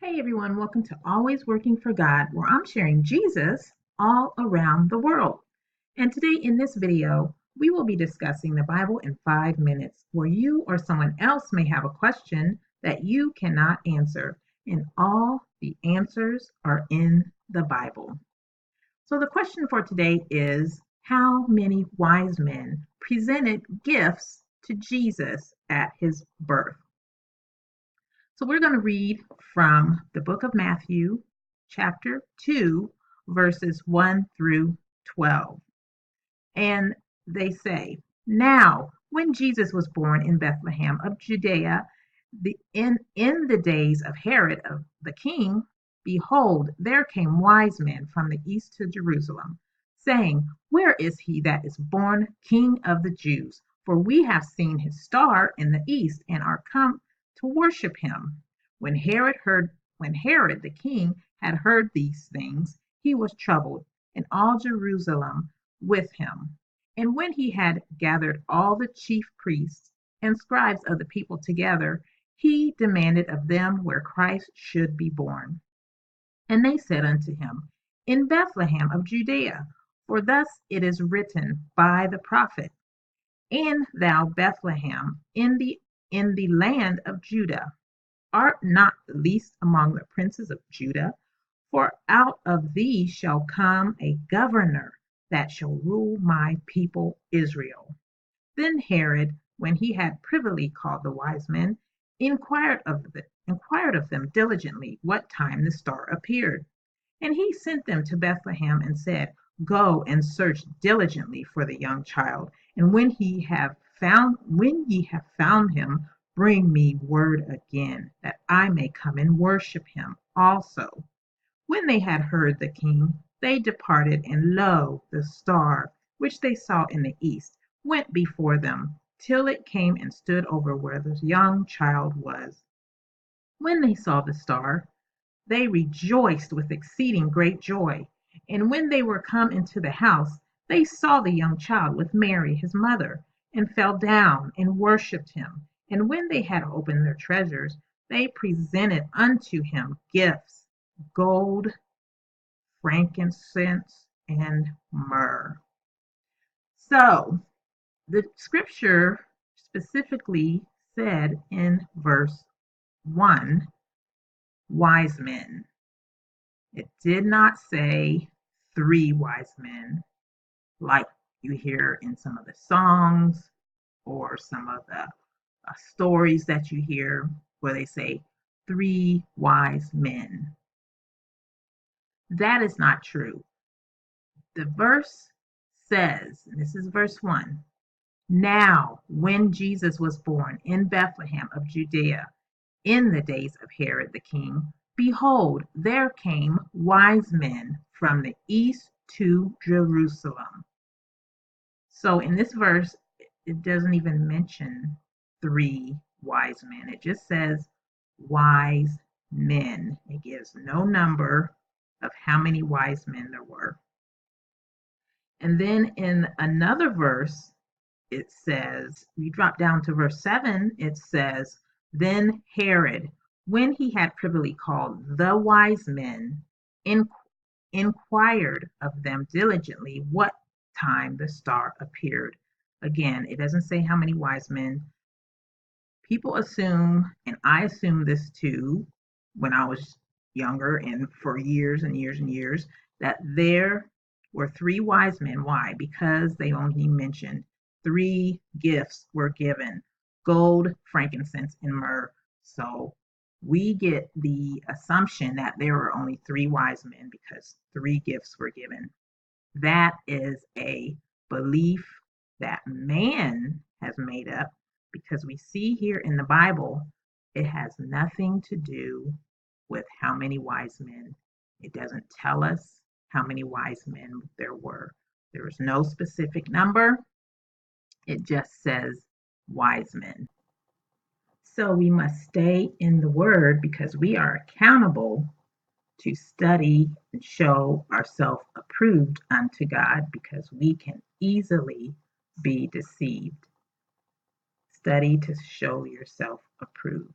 Hey everyone, welcome to Always Working for God, where I'm sharing Jesus all around the world. And today in this video, we will be discussing the Bible in 5 minutes, where you or someone else may have a question that you cannot answer, and all the answers are in the Bible. So the question for today is, how many wise men presented gifts to Jesus at his birth? So we're going to read from the book of Matthew, chapter 2, verses 1 through 12. And they say, Now, when Jesus was born in Bethlehem of Judea, in the days of Herod the king, behold, there came wise men from the east to Jerusalem, saying, Where is he that is born King of the Jews? For we have seen his star in the east and are come to worship him. When Herod the king had heard these things, he was troubled, and all Jerusalem with him. And when he had gathered all the chief priests and scribes of the people together, he demanded of them where Christ should be born. And they said unto him, In Bethlehem of Judea, for thus it is written by the prophet, And thou, Bethlehem, in the land of Judah, art not the least among the princes of Judah, for out of thee shall come a governor that shall rule my people Israel. Then Herod, when he had privily called the wise men, inquired of them diligently what time the star appeared. And he sent them to Bethlehem and said, Go and search diligently for the young child, and when ye have found him, bring me word again, that I may come and worship him also. When they had heard the king, they departed, and lo, the star, which they saw in the east, went before them, till it came and stood over where the young child was. When they saw the star, they rejoiced with exceeding great joy. And when they were come into the house, they saw the young child with Mary his mother, and fell down and worshipped him. And when they had opened their treasures, they presented unto him gifts, gold, frankincense, and myrrh. So the scripture specifically said in verse 1, wise men. It did not say three wise men like you hear in some of the songs or some of the stories that you hear where they say three wise men. That is not true. The verse says, and this is verse 1, Now when Jesus was born in Bethlehem of Judea in the days of Herod the king, behold, there came wise men from the east to Jerusalem. So in this verse, it doesn't even mention three wise men. It just says wise men. It gives no number of how many wise men there were. And then in another verse, it says, we drop down to verse 7, it says, Then Herod, when he had privily called the wise men, inquired of them diligently what time the star appeared. Again, it doesn't say how many wise men. People assume, and I assumed this too when I was younger and for years and years and years, that there were three wise men. Why? Because they only mentioned three gifts were given: gold, frankincense, and myrrh. So we get the assumption that there were only three wise men because three gifts were given. That is a belief that man has made up, because we see here in the Bible, it has nothing to do with how many wise men. It doesn't tell us how many wise men there were. There is no specific number. It just says wise men. So we must stay in the Word because we are accountable to study and show ourselves approved unto God, because we can easily be deceived. Study to show yourself approved.